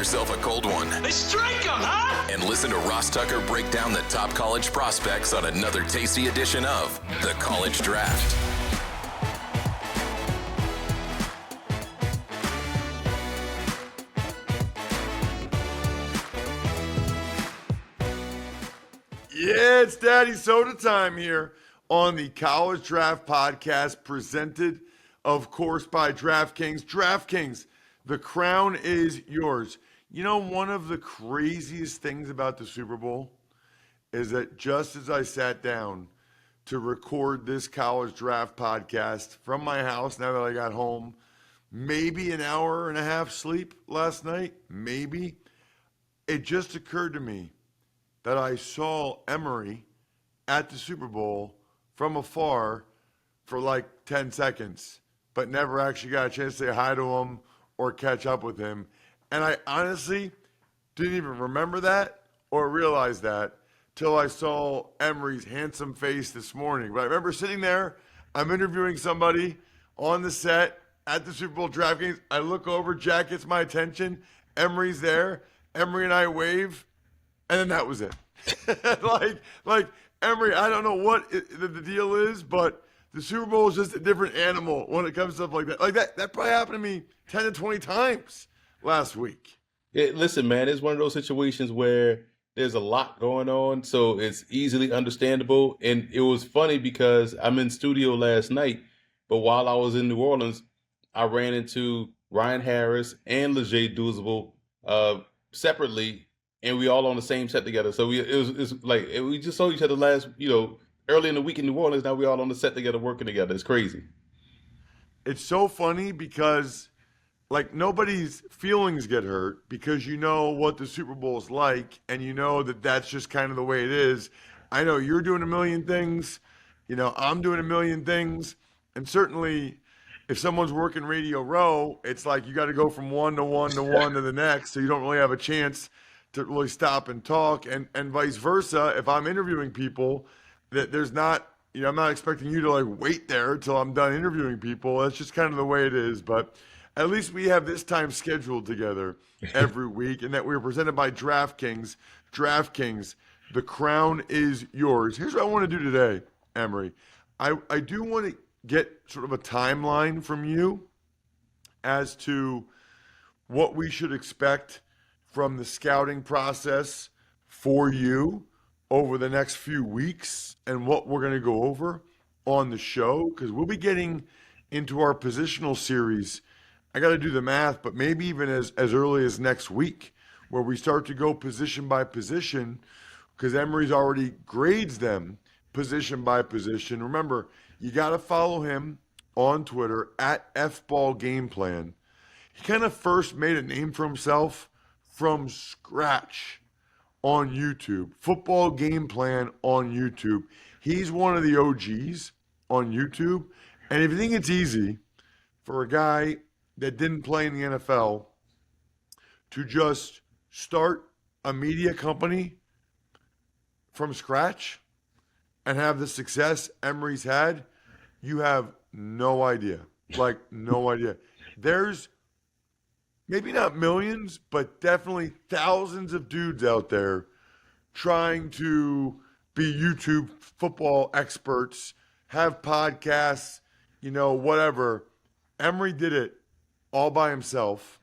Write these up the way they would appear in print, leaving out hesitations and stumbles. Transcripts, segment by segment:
yourself a cold one. They strike 'em, huh? And listen to Ross Tucker break down the top college prospects on another tasty edition of The College Draft. Yeah, it's Daddy Soda time here on the College Draft Podcast, presented, of course, by DraftKings. DraftKings, the crown is yours. You know, one of the craziest things about the Super Bowl is that just as I sat down to record this College Draft Podcast from my house, now that I got home, maybe an hour and a half sleep last night, maybe, it just occurred to me that I saw Emory at the Super Bowl from afar for like 10 seconds, but never actually got a chance to say hi to him or catch up with him. And I honestly didn't even remember that or realize that till I saw Emory's handsome face this morning. But I remember sitting there, I'm interviewing somebody on the set at the Super Bowl DraftKings. I look over, Jack gets my attention, Emory's there, Emory and I wave, and then that was it. like Emory, I don't know what the deal is, but the Super Bowl is just a different animal when it comes to stuff like that. Like that probably happened to me 10 to 20 times last week. Yeah, listen, man, it's one of those situations where there's a lot going on, so it's easily understandable. And it was funny because I'm in studio last night, but while I was in New Orleans, I ran into Ryan Harris and Leger Douzable separately, and we all on the same set together. So it's like we just saw each other last, early in the week in New Orleans. Now we all on the set together, working together. It's crazy. It's so funny because like nobody's feelings get hurt because you know what the Super Bowl is like, and you know that that's just kind of the way it is. I know you're doing a million things, I'm doing a million things, and certainly if someone's working Radio Row, it's like you got to go from one to one to one to the next, so you don't really have a chance to really stop and talk, and vice versa. If I'm interviewing people, that there's not, I'm not expecting you to like wait there till I'm done interviewing people. That's just kind of the way it is. But at least we have this time scheduled together every week, and that we're presented by DraftKings. DraftKings, the crown is yours. Here's what I want to do today, Emory. I do want to get sort of a timeline from you as to what we should expect from the scouting process for you over the next few weeks and what we're going to go over on the show, because we'll be getting into our positional series. I got to do the math, but maybe even as early as next week, where we start to go position by position, because Emory's already grades them position by position. Remember, you got to follow him on Twitter at FBallGamePlan. He kind of first made a name for himself from scratch on YouTube. Football Game Plan on YouTube. He's one of the OGs on YouTube. And if you think it's easy for a guy that didn't play in the NFL to just start a media company from scratch and have the success Emory's had, you have no idea. Like, no idea. There's maybe not millions, but definitely thousands of dudes out there trying to be YouTube football experts, have podcasts, whatever. Emory did it all by himself,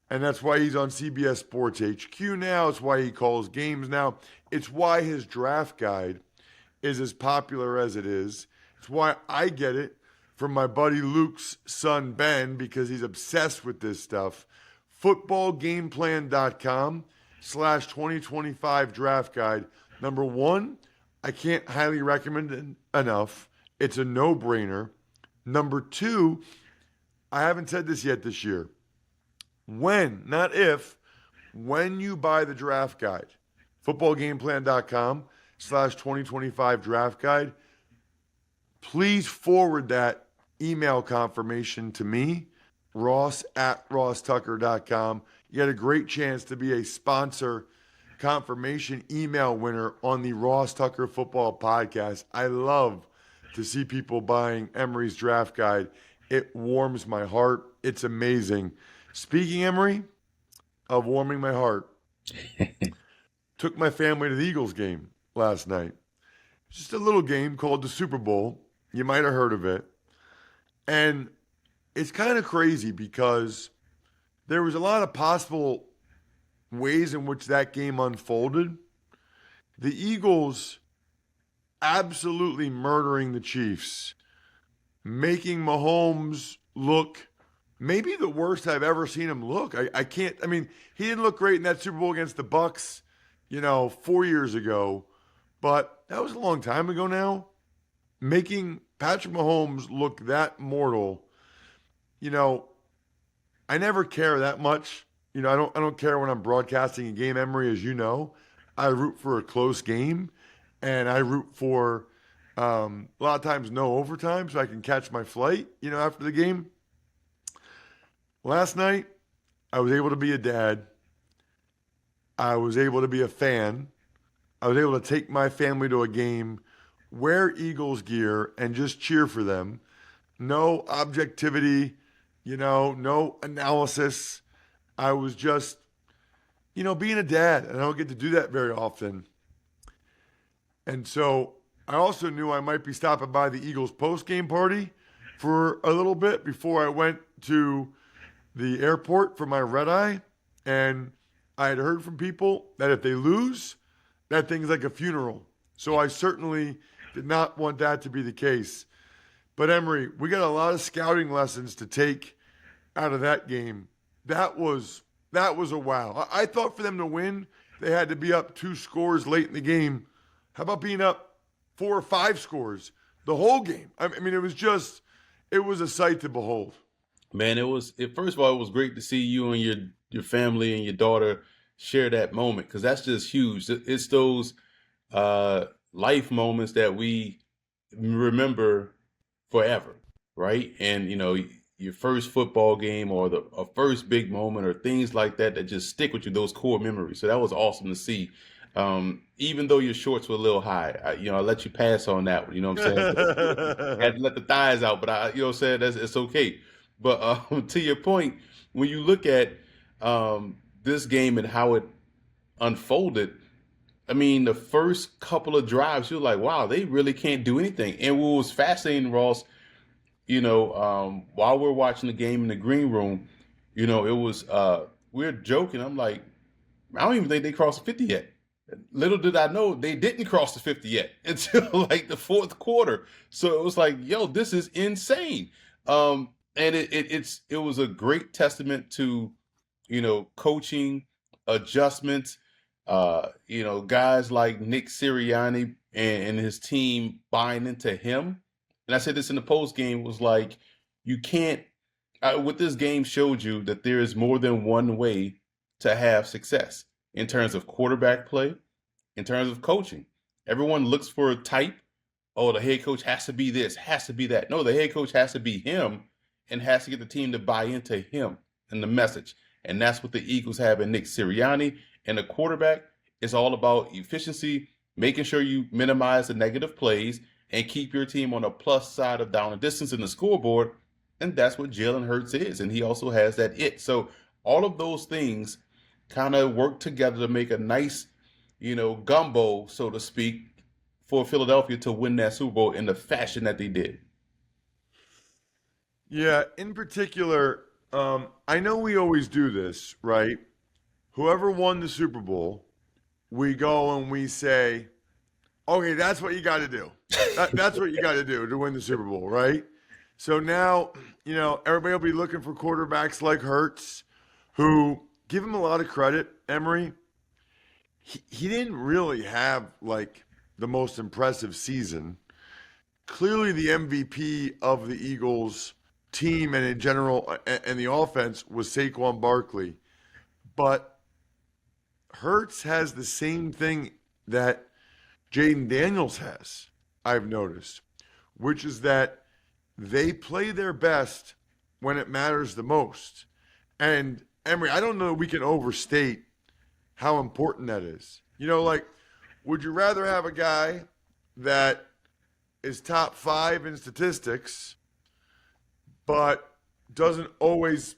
and that's why he's on CBS Sports HQ now. It's why he calls games now. It's why his draft guide is as popular as it is. It's why I get it from my buddy Luke's son, Ben, because he's obsessed with this stuff. footballgameplan.com/2025 draft guide. Number one, I can't highly recommend it enough. It's a no-brainer. Number two, I haven't said this yet this year. When, not if, when you buy the draft guide, footballgameplan.com/2025 draft guide, please forward that email confirmation to me, ross@rosstucker.com. You had a great chance to be a sponsor confirmation email winner on the Ross Tucker Football Podcast. I love to see people buying Emory's draft guide. It warms my heart. It's amazing. Speaking, Emory, of warming my heart. Took my family to the Eagles game last night. Just a little game called the Super Bowl. You might have heard of it. And it's kind of crazy because there was a lot of possible ways in which that game unfolded. The Eagles absolutely murdering the Chiefs, making Mahomes look maybe the worst I've ever seen him look. I can't, I mean, he didn't look great in that Super Bowl against the Bucks, 4 years ago, but that was a long time ago now. Making Patrick Mahomes look that mortal, I never care that much. I don't care when I'm broadcasting a game, Emory, as you know. I root for a close game, and I root for a lot of times no overtime so I can catch my flight, after the game. Last night, I was able to be a dad. I was able to be a fan. I was able to take my family to a game, wear Eagles gear, and just cheer for them. No objectivity, no analysis. I was just, being a dad, and I don't get to do that very often. And so I also knew I might be stopping by the Eagles post-game party for a little bit before I went to the airport for my red eye. And I had heard from people that if they lose, that thing's like a funeral. So I certainly did not want that to be the case. But Emory, we got a lot of scouting lessons to take out of that game. That was a wow. I thought for them to win, they had to be up 2 scores late in the game. How about being up 4 or 5 scores the whole game? I mean, it was a sight to behold. Man, first of all, it was great to see you and your family and your daughter share that moment, because that's just huge. It's those life moments that we remember forever, right? And your first football game or a first big moment or things like that just stick with you, those core memories. So that was awesome to see. Even though your shorts were a little high, I let you pass on that one. You know what I'm saying? Had to let the thighs out, but you know what I'm saying? It's okay. But to your point, when you look at this game and how it unfolded, I mean, the first couple of drives, you're like, wow, they really can't do anything. And what was fascinating, Ross, while we're watching the game in the green room, it was, we're joking. I'm like, I don't even think they crossed the 50 yet. Little did I know they didn't cross the 50 yet until like the fourth quarter. So it was like, yo, this is insane. And it was a great testament to, coaching, adjustments, guys like Nick Sirianni and his team buying into him. And I said this in the post game, was like, you can't, what this game showed you, that there is more than one way to have success in terms of quarterback play, in terms of coaching. Everyone looks for a type. Oh, the head coach has to be this, has to be that. No, the head coach has to be him and has to get the team to buy into him and the message. And that's what the Eagles have in Nick Sirianni. And the quarterback is all about efficiency, making sure you minimize the negative plays and keep your team on a plus side of down and distance in the scoreboard. And that's what Jalen Hurts is. And he also has that it. So all of those things kind of work together to make a nice, gumbo, so to speak, for Philadelphia to win that Super Bowl in the fashion that they did. Yeah, in particular, I know we always do this, right? Whoever won the Super Bowl, we go and we say, okay, that's what you got to do. That's what you got to do to win the Super Bowl, right? So now, everybody will be looking for quarterbacks like Hurts, who, give him a lot of credit, Emory. He didn't really have, like, the most impressive season. Clearly the MVP of the Eagles team and in general and the offense was Saquon Barkley. But Hurts has the same thing that Jaden Daniels has, I've noticed, which is that they play their best when it matters the most. And Emory, I don't know that we can overstate how important that is. Would you rather have a guy that is top 5 in statistics, but doesn't always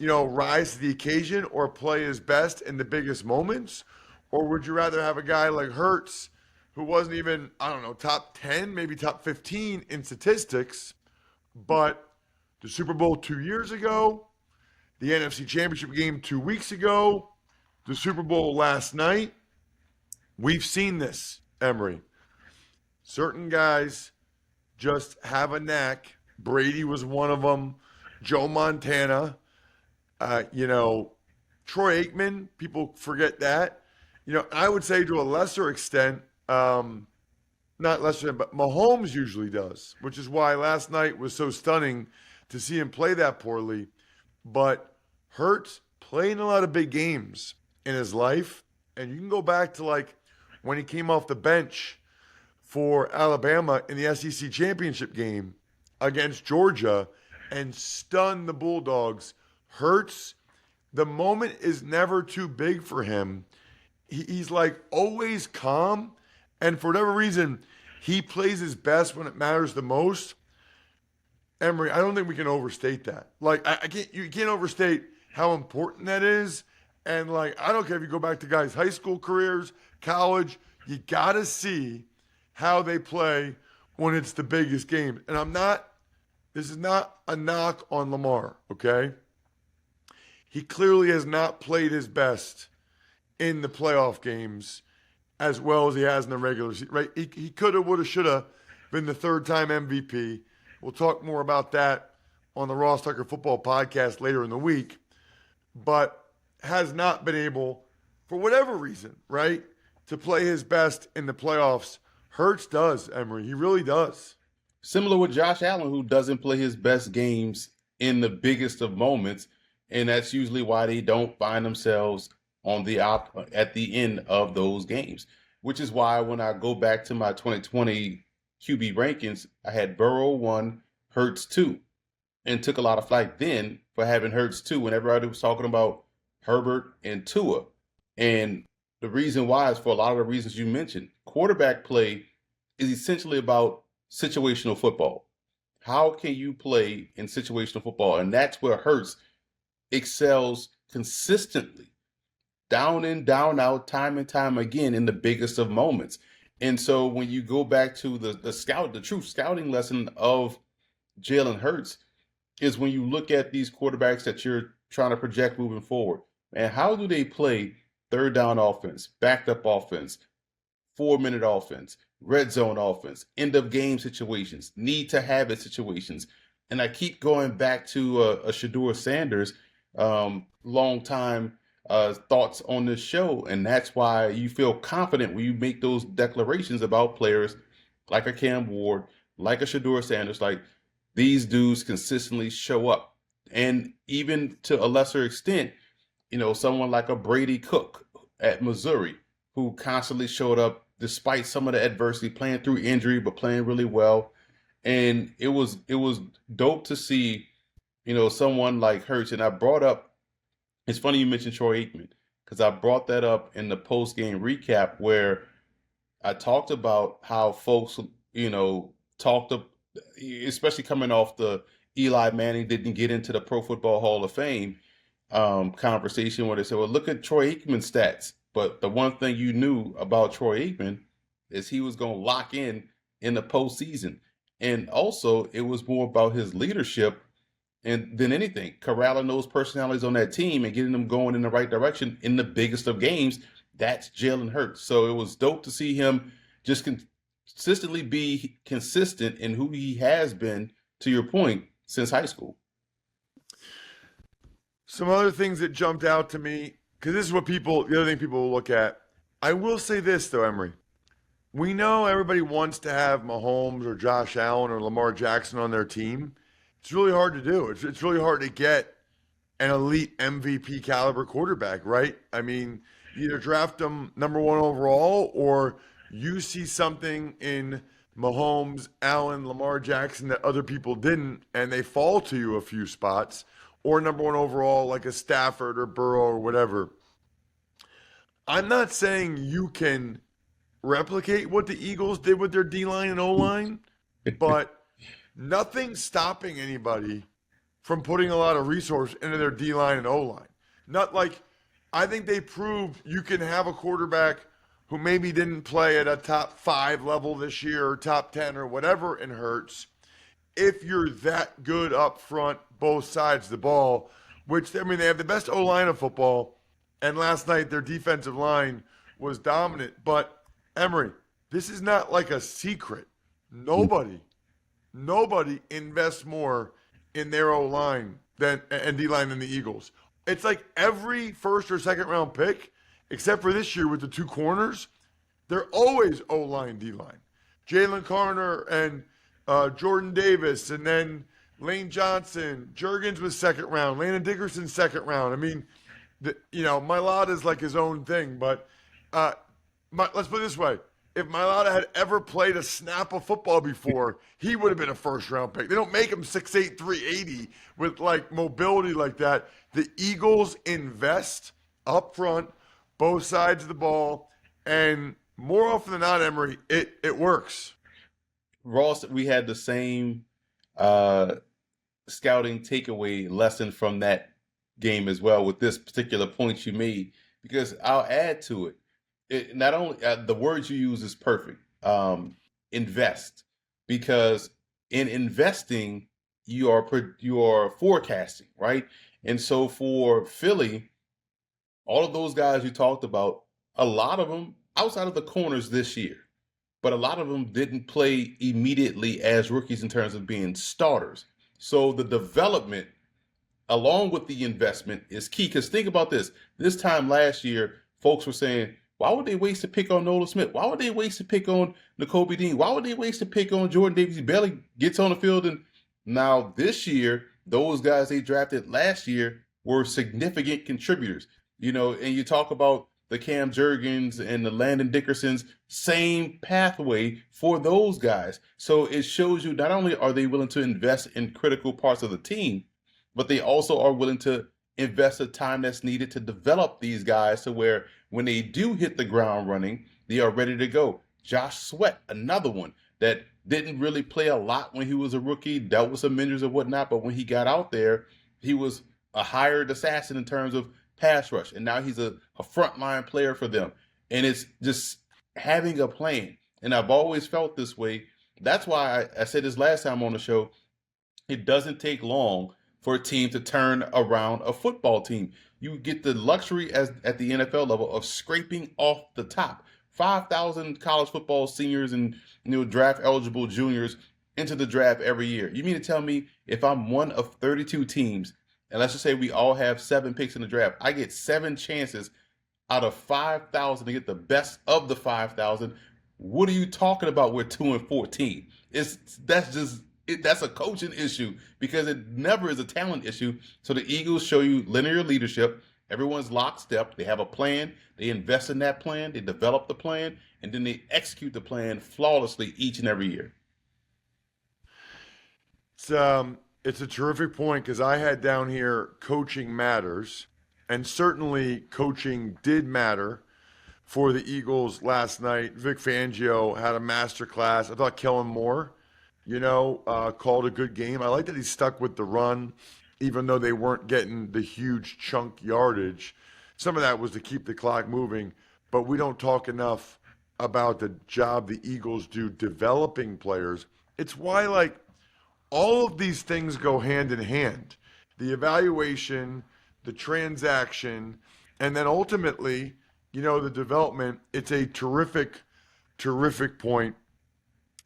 rise to the occasion or play his best in the biggest moments? Or would you rather have a guy like Hurts, who wasn't even, I don't know, top 10, maybe top 15 in statistics, but the Super Bowl 2 years ago, the NFC Championship game 2 weeks ago, the Super Bowl last night, we've seen this, Emory. Certain guys just have a knack. Brady was one of them. Joe Montana, Troy Aikman, people forget that. I would say to a lesser extent, not lesser than, but Mahomes usually does, which is why last night was so stunning to see him play that poorly. But Hurts played in a lot of big games in his life, and you can go back to like when he came off the bench for Alabama in the SEC championship game against Georgia and stunned the Bulldogs. Hurts, the moment is never too big for him. He's like always calm, and for whatever reason, he plays his best when it matters the most. Emory, I don't think we can overstate that. Like you can't overstate how important that is. And like I don't care if you go back to guys' high school careers, college, you gotta see how they play when it's the biggest game. And this is not a knock on Lamar, okay? He clearly has not played his best in the playoff games as well as he has in the regular season, right? He could have, would have, should have been the third-time MVP. We'll talk more about that on the Ross Tucker Football Podcast later in the week, but has not been able, for whatever reason, right, to play his best in the playoffs. Hurts does, Emory. He really does. Similar with Josh Allen, who doesn't play his best games in the biggest of moments, and that's usually why they don't find themselves on the at the end of those games, which is why when I go back to my 2020 QB rankings, I had Burrow 1, Hurts 2, and took a lot of flack then for having Hurts 2 when everybody was talking about Herbert and Tua. And the reason why is for a lot of the reasons you mentioned. Quarterback play is essentially about situational football. How can you play in situational football? And that's where Hurts excels consistently. Down in, down out, time and time again in the biggest of moments. And so when you go back to the true scouting lesson of Jalen Hurts is when you look at these quarterbacks that you're trying to project moving forward. And how do they play third down offense, backed up offense, 4-minute offense, red zone offense, end of game situations, need to have it situations. And I keep going back to a Shedeur Sanders, long time thoughts on this show, and that's why you feel confident when you make those declarations about players like a Cam Ward, like a Shedeur Sanders, like these dudes consistently show up. And even to a lesser extent, someone like a Brady Cook at Missouri, who constantly showed up despite some of the adversity, playing through injury, but playing really well. And it was dope to see, someone like Hurts. And I brought up, it's funny you mentioned Troy Aikman, because I brought that up in the post-game recap where I talked about how folks, talked, especially coming off the Eli Manning didn't get into the Pro Football Hall of Fame conversation where they said, well, look at Troy Aikman's stats. But the one thing you knew about Troy Aikman is he was going to lock in the postseason. And also, it was more about his leadership and than anything, corralling those personalities on that team and getting them going in the right direction in the biggest of games. That's Jalen Hurts. So it was dope to see him just consistently be consistent in who he has been, to your point, since high school. Some other things that jumped out to me, because this is the other thing people will look at. I will say this, though, Emory. We know everybody wants to have Mahomes or Josh Allen or Lamar Jackson on their team. It's really hard to do. It's really hard to get an elite MVP caliber quarterback, right? I mean, either draft them number 1 overall or you see something in Mahomes, Allen, Lamar Jackson that other people didn't, and they fall to you a few spots, or number 1 overall like a Stafford or Burrow or whatever. I'm not saying you can replicate what the Eagles did with their D-line and O-line, but nothing's stopping anybody from putting a lot of resource into their D line and O line. Not like I think they proved you can have a quarterback who maybe didn't play at a top 5 level this year or top 10 or whatever in Hurts if you're that good up front, both sides of the ball, which, I mean, they have the best O line of football, and last night their defensive line was dominant. But, Emory, this is not like a secret. Nobody invests more in their O line than and D line than the Eagles. It's like every first or second round pick, except for this year with the 2 corners, they're always O line, D line. Jalen Carter and Jordan Davis, and then Lane Johnson. Juergens was second round. Landon Dickerson second round. I mean, Mailata's like his own thing, but let's put it this way. If Mailata had ever played a snap of football before, he would have been a first-round pick. They don't make him 6'8", 380 with, like, mobility like that. The Eagles invest up front, both sides of the ball, and more often than not, Emory, it works. Ross, we had the same scouting takeaway lesson from that game as well with this particular point you made, because I'll add to it. Not only the words you use is perfect. Invest, because in investing you are forecasting, right? And so for Philly, all of those guys you talked about, a lot of them outside of the corners this year, but a lot of them didn't play immediately as rookies in terms of being starters. So the development along with the investment is key. Because think about this. This time last year, folks were saying, why would they waste a pick on Nolan Smith? Why would they waste a pick on Nakobe Dean? Why would they waste a pick on Jordan Davis? He barely gets on the field. And now this year, those guys they drafted last year were significant contributors. And you talk about the Cam Juergens and the Landon Dickersons, same pathway for those guys. So it shows you not only are they willing to invest in critical parts of the team, but they also are willing to invest the time that's needed to develop these guys to where when they do hit the ground running, they are ready to go. Josh Sweat, another one that didn't really play a lot when he was a rookie, dealt with some injuries and whatnot, but when he got out there, he was a hired assassin in terms of pass rush, and now he's a frontline player for them. And it's just having a plan. And I've always felt this way. That's why I said this last time on the show, it doesn't take long for a team to turn around a football team. You get the luxury at the NFL level of scraping off the top. 5,000 college football seniors and draft eligible juniors into the draft every year. You mean to tell me if I'm one of 32 teams, and let's just say we all have 7 picks in the draft, I get 7 chances out of 5,000 to get the best of the 5,000. What are you talking about? We're 2-14. That's a coaching issue, because it never is a talent issue. So the Eagles show you linear leadership. Everyone's lockstep. They have a plan. They invest in that plan. They develop the plan, and then they execute the plan flawlessly each and every year. It's a terrific point, because I had down here coaching matters, and certainly coaching did matter for the Eagles last night. Vic Fangio had a master class. I thought Kellen Moore, called a good game. I like that he stuck with the run, even though they weren't getting the huge chunk yardage. Some of that was to keep the clock moving, but we don't talk enough about the job the Eagles do developing players. It's why, all of these things go hand in hand. The evaluation, the transaction, and then ultimately, the development. It's a terrific, terrific point.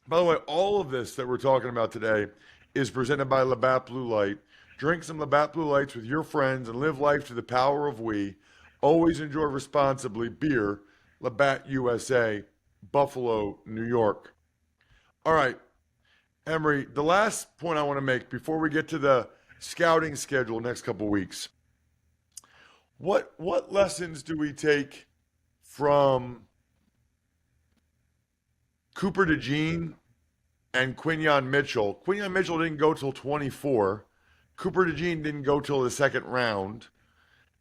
By the way, all of this that we're talking about today is presented by Labatt Blue Light. Drink some Labatt Blue Lights with your friends and live life to the power of we. Always enjoy responsibly. Beer, Labatt USA, Buffalo, New York. All right, Emory, the last point I want to make before we get to the scouting schedule next couple weeks. What lessons do we take from Cooper DeJean and Quinyon Mitchell? Quinyon Mitchell didn't go till 24. Cooper DeJean didn't go till the second round.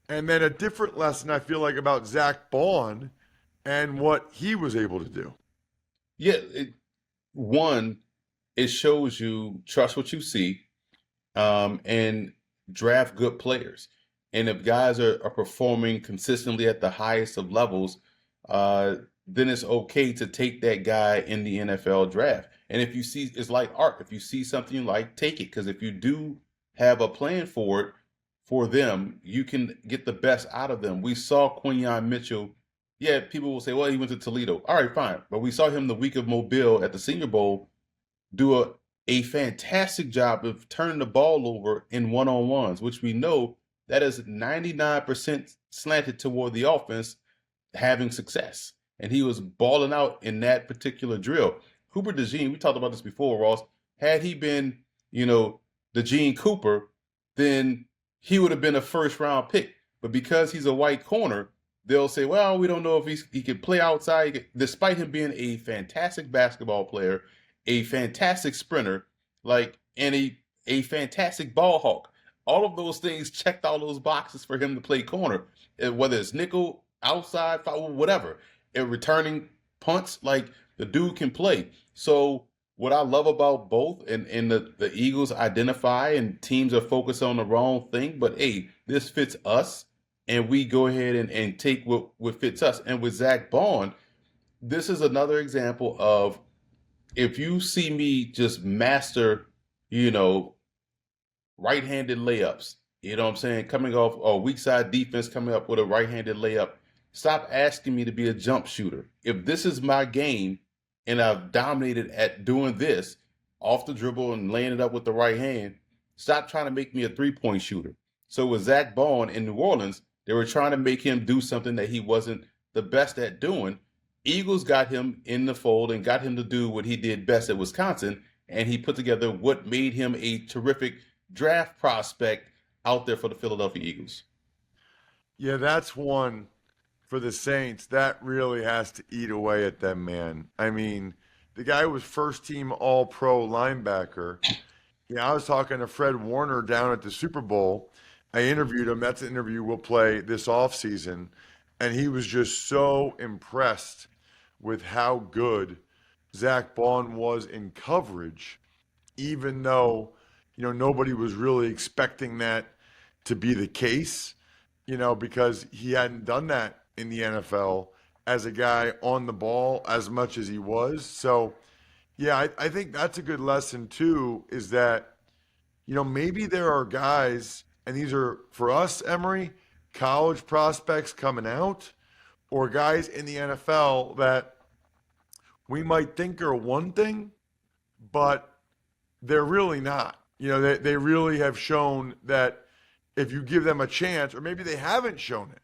And then a different lesson, I feel like, about Zach Baun and what he was able to do. Yeah, it shows you trust what you see. and draft good players. And if guys are performing consistently at the highest of levels, uh, then it's okay to take that guy in the NFL draft. And if you see, it's like art. If you see something you like, take it. Because if you do have a plan for it, for them, you can get the best out of them. We saw Quinyon Mitchell. Yeah, people will say, well, he went to Toledo. All right, fine. But we saw him the week of Mobile at the Senior Bowl do a fantastic job of turning the ball over in one-on-ones, which we know that is 99% slanted toward the offense having success. And he was balling out in that particular drill. Cooper DeJean, we talked about this before, Ross. Had he been, DeJean Cooper, then he would have been a first-round pick. But because he's a white corner, they'll say, well, we don't know if he can play outside. Despite him being a fantastic basketball player, a fantastic sprinter, and a fantastic ball hawk. All of those things checked all those boxes for him to play corner, whether it's nickel, outside, foul, whatever. And returning punts, the dude can play. So what I love about both, and the Eagles identify and teams are focused on the wrong thing, but hey, this fits us, and we go ahead and take what fits us. And with Zach Bond, this is another example of, if you see me just master, right-handed layups, you know what I'm saying, coming off a weak side defense, coming up with a right-handed layup, stop asking me to be a jump shooter. If this is my game and I've dominated at doing this, off the dribble and laying it up with the right hand, stop trying to make me a three-point shooter. So with Zach Bond in New Orleans, they were trying to make him do something that he wasn't the best at doing. Eagles got him in the fold and got him to do what he did best at Wisconsin, and he put together what made him a terrific draft prospect out there for the Philadelphia Eagles. Yeah, that's one for the Saints. That really has to eat away at them, man. I mean, the guy was first team all-pro linebacker. Yeah, I was talking to Fred Warner down at the Super Bowl. I interviewed him. That's an interview we'll play this offseason. And he was just so impressed with how good Zach Bond was in coverage, even though, nobody was really expecting that to be the case, because he hadn't done that in the NFL as a guy on the ball as much as he was. So, yeah, I think that's a good lesson too, is that, maybe there are guys, and these are for us, Emory, college prospects coming out, or guys in the NFL that we might think are one thing, but they're really not. They really have shown that if you give them a chance, or maybe they haven't shown it,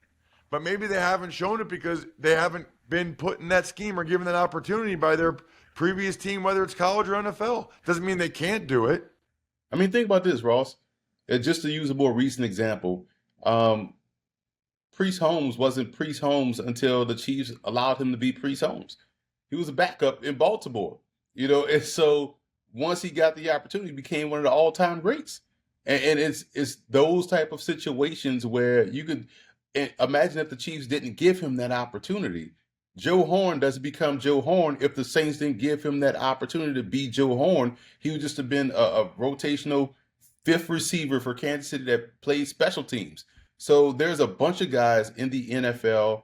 but maybe they haven't shown it because they haven't been put in that scheme or given that opportunity by their previous team, whether it's college or NFL. Doesn't mean they can't do it. I mean, think about this, Ross. Just to use a more recent example, Priest Holmes wasn't Priest Holmes until the Chiefs allowed him to be Priest Holmes. He was a backup in Baltimore, and so once he got the opportunity, he became one of the all-time greats. And it's those type of situations where you could imagine if the Chiefs didn't give him that opportunity. Joe Horn doesn't become Joe Horn if the Saints didn't give him that opportunity to be Joe Horn. He would just have been a rotational fifth receiver for Kansas City that played special teams. So there's a bunch of guys in the NFL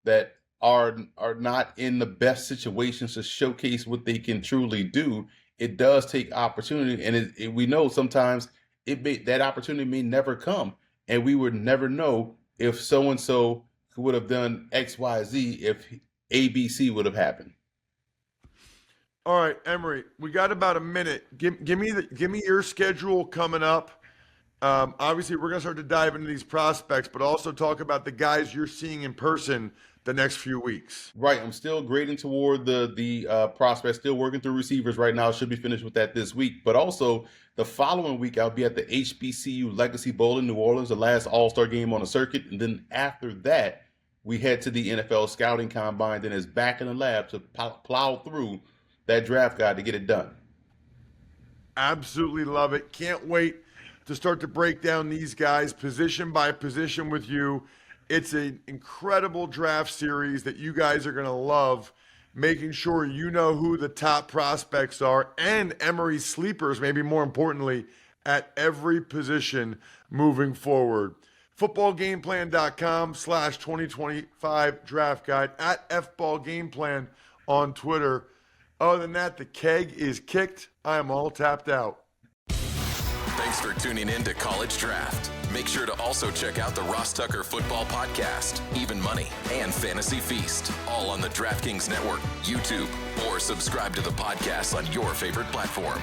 that are not in the best situations to showcase what they can truly do. It does take opportunity, and we know sometimes that opportunity may never come, and we would never know if so and so would have done X, Y, Z if ABC would have happened. All right, Emory, we got about a minute. Give me your schedule coming up. Obviously, we're going to start to dive into these prospects, but also talk about the guys you're seeing in person the next few weeks. Right. I'm still grading toward the prospects, still working through receivers right now. Should be finished with that this week. But also, the following week, I'll be at the HBCU Legacy Bowl in New Orleans, the last All-Star game on the circuit. And then after that, we head to the NFL Scouting Combine, then it's back in the lab to plow through that draft guide to get it done. Absolutely love it. Can't wait to start to break down these guys position by position with you. It's an incredible draft series that you guys are going to love, making sure you know who the top prospects are and Emory's sleepers, maybe more importantly, at every position moving forward. Footballgameplan.com/2025 draft guide, at FBallGamePlan on Twitter. Other than that, the keg is kicked. I am all tapped out. Thanks for tuning in to College Draft. Make sure to also check out the Ross Tucker Football Podcast, Even Money, and Fantasy Feast, all on the DraftKings Network, YouTube, or subscribe to the podcast on your favorite platform.